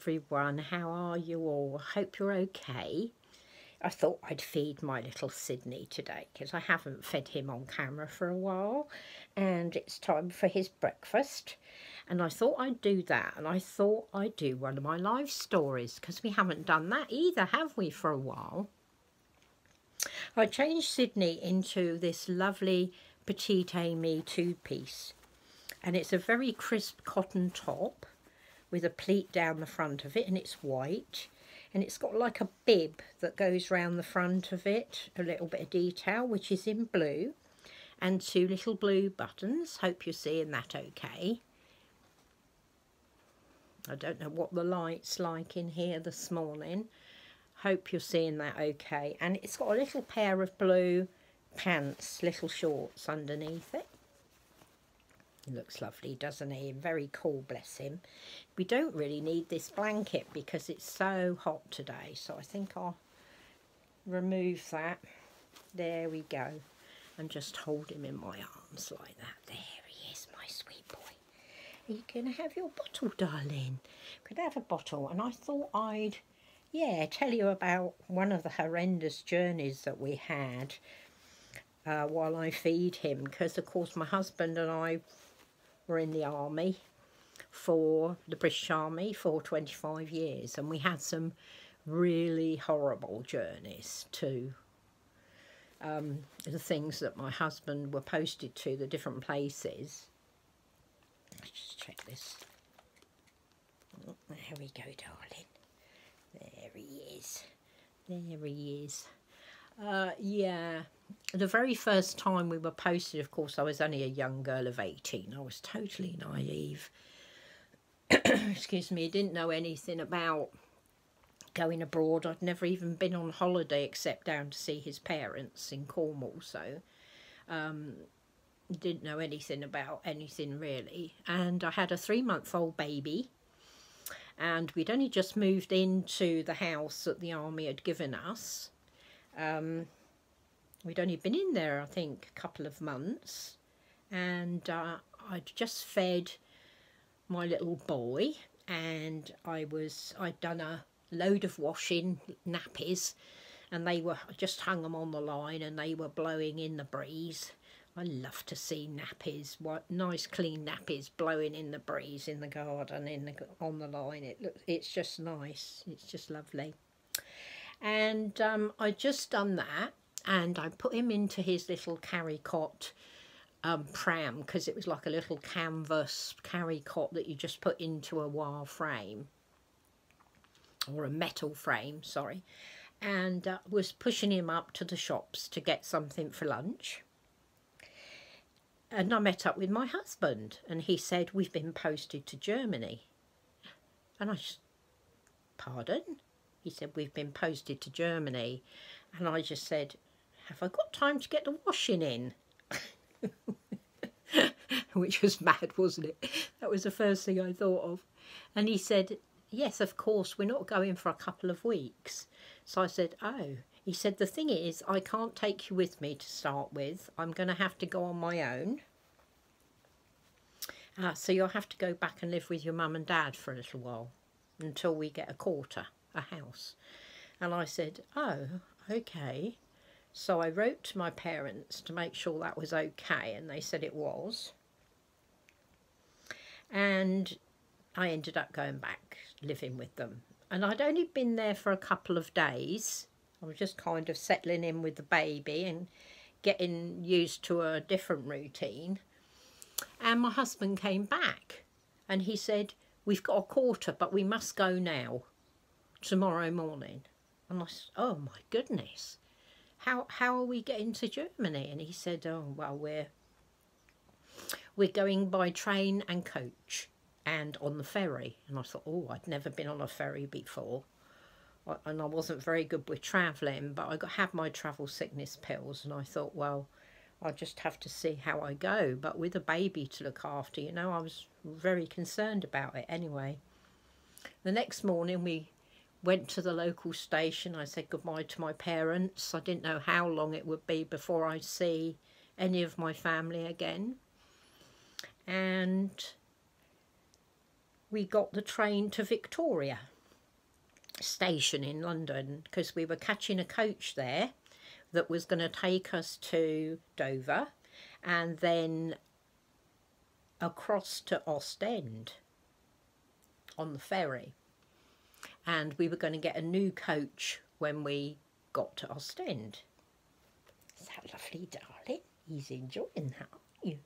everyone, how are you all? Hope you're okay. I thought I'd feed my little Sidney today because I haven't fed him on camera for a while, and it's time for his breakfast, and I thought I'd do that, and I thought I'd do one of my life stories because we haven't done that either, have we, for a while. I changed Sidney into this lovely Petite Amy two-piece, and it's a very crisp cotton top with a pleat down the front of it, and it's white, and it's got like a bib that goes round the front of it, a little bit of detail, which is in blue, and 2 little blue buttons. Hope you're seeing that okay. I don't know what the light's like in here this morning. Hope you're seeing that okay. And it's got a little pair of blue pants, little shorts underneath it. He looks lovely, doesn't he? Very cool, bless him. We don't really need this blanket because it's so hot today, so I think I'll remove that. There we go. And just hold him in my arms like that. There he is, my sweet boy. Are you going to have your bottle, darling? Could have a bottle. And I thought I'd, tell you about one of the horrendous journeys that we had while I feed him. Because, of course, my husband and I were in the army, for the British Army, for 25 years, and we had some really horrible journeys to the things that my husband were posted to, the different places. Let's just check this. Oh, there we go, darling. There he is. There he is. Yeah, the very first time we were posted, of course, I was only a young girl of 18. I was totally naive. Excuse me, didn't know anything about going abroad. I'd never even been on holiday except down to see his parents in Cornwall, so didn't know anything about anything really. And I had a 3-month-old baby, and we'd only just moved into the house that the army had given us. We'd only been in there, I think, a couple of months, and I'd just fed my little boy, and I'd done a load of washing nappies, and I just hung them on the line, and they were blowing in the breeze. I love to see nappies, nice clean nappies blowing in the breeze in the garden, on the line. It's just nice. It's just lovely. And I'd just done that, and I put him into his little carry-cot pram, because it was like a little canvas carry-cot that you just put into a wire frame, or a metal frame, sorry, and was pushing him up to the shops to get something for lunch. And I met up with my husband, and he said, "We've been posted to Germany." And I just, pardon? He said, "We've been posted to Germany." And I just said, "Have I got time to get the washing in?" Which was mad, wasn't it? That was the first thing I thought of. And he said, "Yes, of course, we're not going for a couple of weeks." So I said, "Oh." He said, "The thing is, I can't take you with me to start with. I'm going to have to go on my own. So you'll have to go back and live with your mum and dad for a little while until we get a house." And I said, "Oh, okay." So I wrote to my parents to make sure that was okay, and they said it was. And I ended up going back, living with them. And I'd only been there for a couple of days. I was just kind of settling in with the baby and getting used to a different routine. And my husband came back, and he said, "We've got a quarter, but we must go now, tomorrow morning." And I said, "Oh my goodness, how are we getting to Germany?" And he said, "Oh, well, we're going by train and coach and on the ferry." And I thought, oh, I'd never been on a ferry before, and I wasn't very good with travelling, but I had my travel sickness pills, and I thought, well, I'll just have to see how I go. But with a baby to look after, you know, I was very concerned about it anyway. The next morning we went to the local station. I said goodbye to my parents. I didn't know how long it would be before I'd see any of my family again. And we got the train to Victoria. station in London, because we were catching a coach there that was going to take us to Dover and then across to Ostend on the ferry. And we were going to get a new coach when we got to Ostend. Is that lovely, darling? He's enjoying that, aren't you?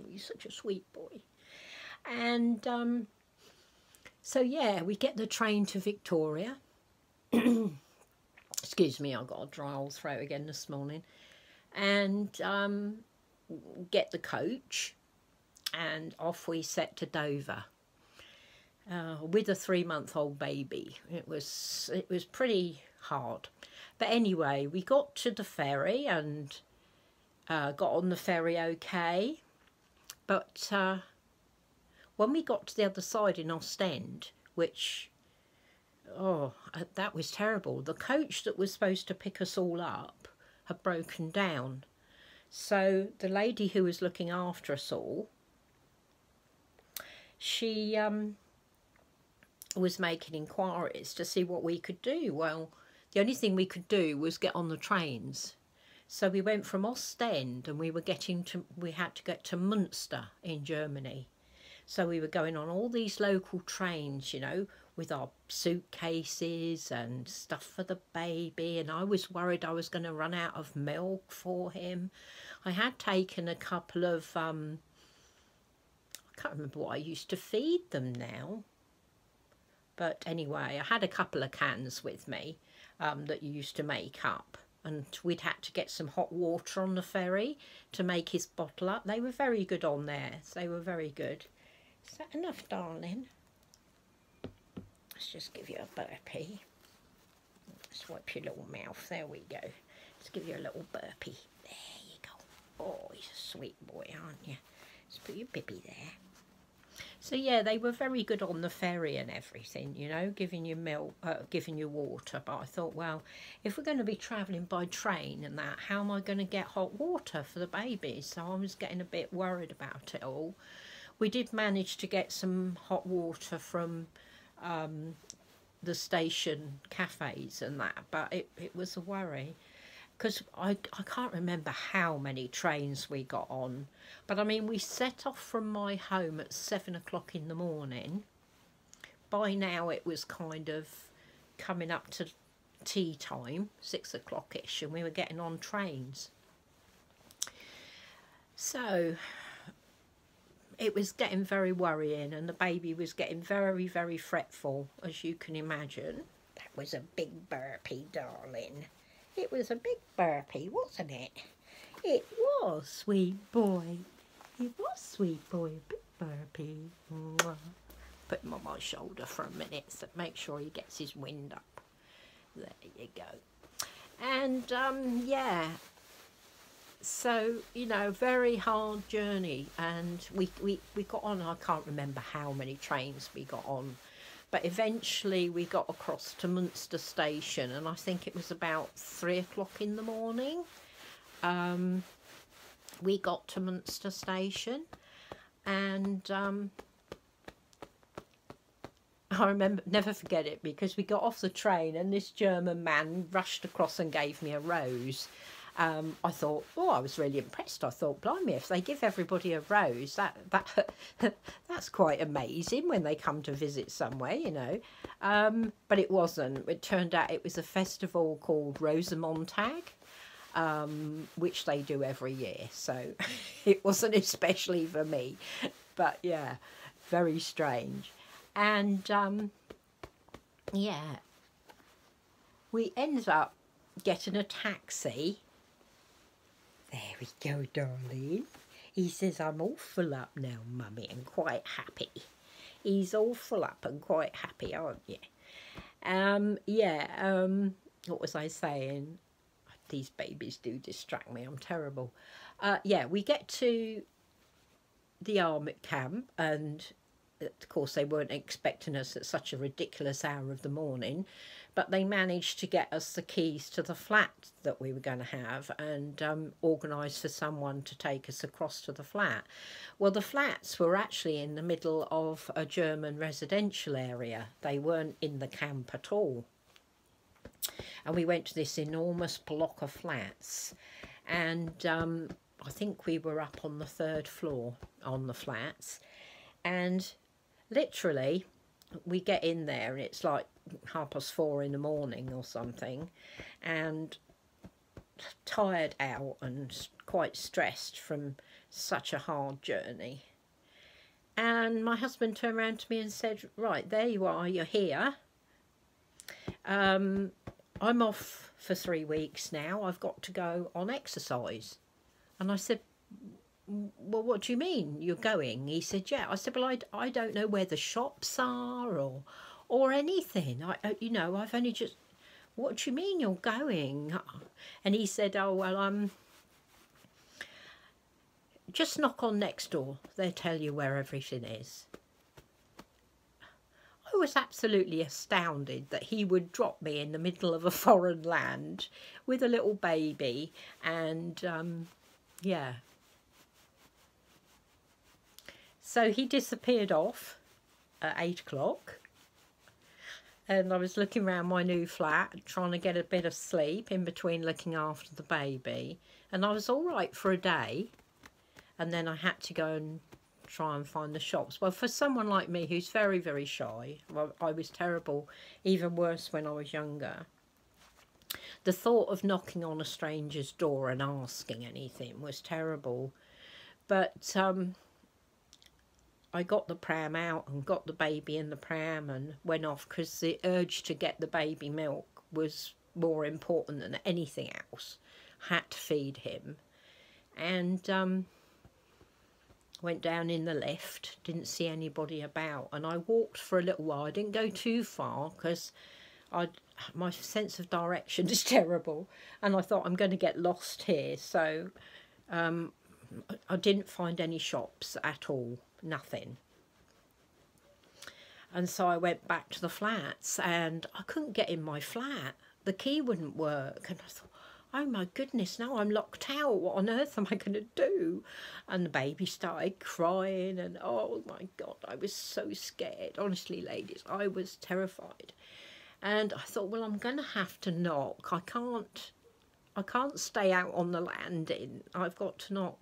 You're such a sweet boy. And so, yeah, we get the train to Victoria. Excuse me, I've got a dry old throat again this morning. And get the coach, and off we set to Dover. With a 3-month-old baby. It was pretty hard. But anyway, we got to the ferry and got on the ferry okay. But when we got to the other side in Ostend, which, oh, that was terrible. The coach that was supposed to pick us all up had broken down. So the lady who was looking after us all, she was making inquiries to see what we could do. Well, the only thing we could do was get on the trains. So we went from Ostend and we had to get to Munster in Germany. So we were going on all these local trains, you know, with our suitcases and stuff for the baby. And I was worried I was going to run out of milk for him. I had taken a couple of, I can't remember what I used to feed them now. But anyway, I had a couple of cans with me that you used to make up. And we'd had to get some hot water on the ferry to make his bottle up. They were very good on there. They were very good. Is that enough, darling? Let's just give you a burpee. Let's wipe your little mouth. There we go. Let's give you a little burpee. There you go. Oh, he's a sweet boy, aren't you? Let's put your bibby there. So yeah, they were very good on the ferry and everything, you know, giving you milk, giving you water. But I thought, well, if we're going to be travelling by train and that, how am I going to get hot water for the baby? So I was getting a bit worried about it all. We did manage to get some hot water from the station cafes and that, but it was a worry. Because I can't remember how many trains we got on. But I mean, we set off from my home at 7 o'clock in the morning. By now it was kind of coming up to tea time, 6 o'clock-ish, and we were getting on trains. So it was getting very worrying, and the baby was getting very, very fretful, as you can imagine. That was a big burpee, darling. It was a big burpee, wasn't it? It was, sweet boy. It was, sweet boy, a big burpee. Mwah. Put him on my shoulder for a minute so make sure he gets his wind up. There you go. And, yeah. So, you know, very hard journey. And we got on, I can't remember how many trains we got on. But eventually we got across to Munster station, and I think it was about 3 o'clock in the morning. We got to Munster station, and I remember, never forget it, because we got off the train and this German man rushed across and gave me a rose. I thought, oh, I was really impressed. I thought, blimey, if they give everybody a rose, that's quite amazing when they come to visit somewhere, you know. But it wasn't. It turned out it was a festival called Rosenmontag, which they do every year. So it wasn't especially for me. But yeah, very strange. And yeah, we ended up getting a taxi. There we go, darling. He says, I'm all full up now, Mummy, and quite happy. He's all full up and quite happy, aren't you? Yeah, what was I saying? These babies do distract me. I'm terrible. Yeah, we get to the army camp, and of course they weren't expecting us at such a ridiculous hour of the morning. but they managed to get us the keys to the flat that we were going to have, and organise for someone to take us across to the flat. Well, the flats were actually in the middle of a German residential area. They weren't in the camp at all. And we went to this enormous block of flats, and I think we were up on the 3rd floor on the flats, and literally we get in there and it's like 4:30 in the morning or something, and tired out and quite stressed from such a hard journey. And my husband turned around to me and said, right, there you are, you're here. I'm off for 3 weeks now. I've got to go on exercise. And I said, well, what do you mean you're going? He said, yeah. I said, well, I don't know where the shops are or anything. You know, I've only just, what do you mean you're going? And he said, oh, well, just knock on next door. They'll tell you where everything is. I was absolutely astounded that he would drop me in the middle of a foreign land with a little baby, and yeah. So he disappeared off at 8 o'clock, and I was looking around my new flat trying to get a bit of sleep in between looking after the baby, and I was all right for a day, and then I had to go and try and find the shops. Well, for someone like me who's very, very shy, well, I was terrible, even worse when I was younger. The thought of knocking on a stranger's door and asking anything was terrible. But I got the pram out and got the baby in the pram and went off, because the urge to get the baby milk was more important than anything else. Had to feed him. And went down in the lift, didn't see anybody about, and I walked for a little while. I didn't go too far because my sense of direction is terrible, and I thought I'm going to get lost here. So I didn't find any shops at all, nothing. And so I went back to the flats, and I couldn't get in my flat. The key wouldn't work, and I thought, oh my goodness, now I'm locked out. What on earth am I going to do? And the baby started crying, and oh my God, I was so scared. Honestly, ladies, I was terrified. And I thought, well, I'm going to have to knock. I can't stay out on the landing. I've got to knock.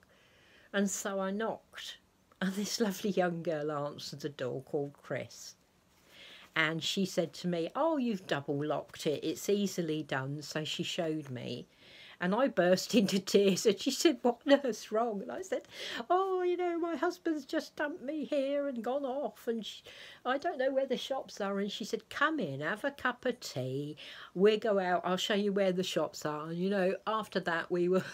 And so I knocked, and this lovely young girl answered the door, called Chris. And she said to me, oh, you've double locked it. It's easily done. So she showed me. And I burst into tears, and she said, what on earth's wrong? And I said, oh, you know, my husband's just dumped me here and gone off, and I don't know where the shops are. And she said, come in, have a cup of tea. We'll go out. I'll show you where the shops are. And, you know, after that, we were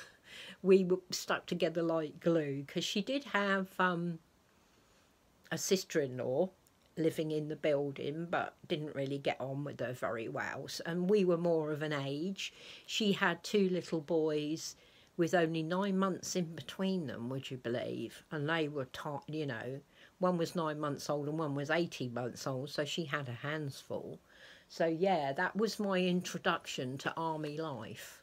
stuck together like glue, because she did have a sister-in-law living in the building, but didn't really get on with her very well, and we were more of an age. She had 2 little boys with only 9 months in between them, would you believe? And they were you know, one was 9 months old and one was 18 months old, so she had her hands full. So yeah, that was my introduction to army life.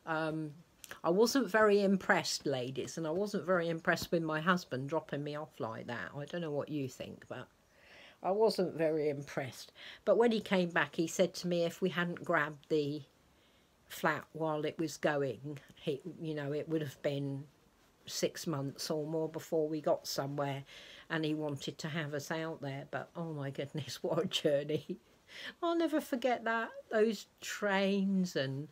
I wasn't very impressed, ladies, and I wasn't very impressed with my husband dropping me off like that. I don't know what you think, but I wasn't very impressed. But when he came back, he said to me if we hadn't grabbed the flat while it was going, you know, it would have been 6 months or more before we got somewhere, and he wanted to have us out there. But oh my goodness, what a journey. I'll never forget that, those trains, and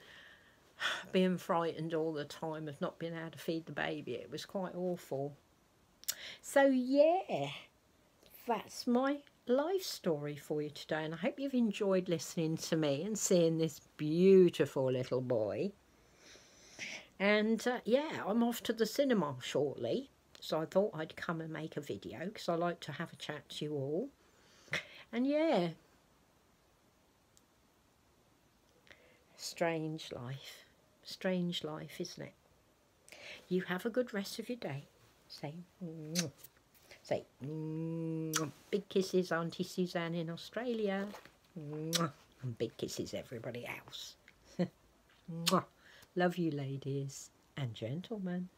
being frightened all the time of not being able to feed the baby. It was quite awful. So yeah, that's my life story for you today, and I hope you've enjoyed listening to me and seeing this beautiful little boy. And yeah, I'm off to the cinema shortly, so I thought I'd come and make a video because I like to have a chat to you all. And yeah, strange life, isn't it? You have a good rest of your day. Say big kisses, Auntie Suzanne in Australia. And big kisses everybody else. Mwah. Love you ladies and gentlemen.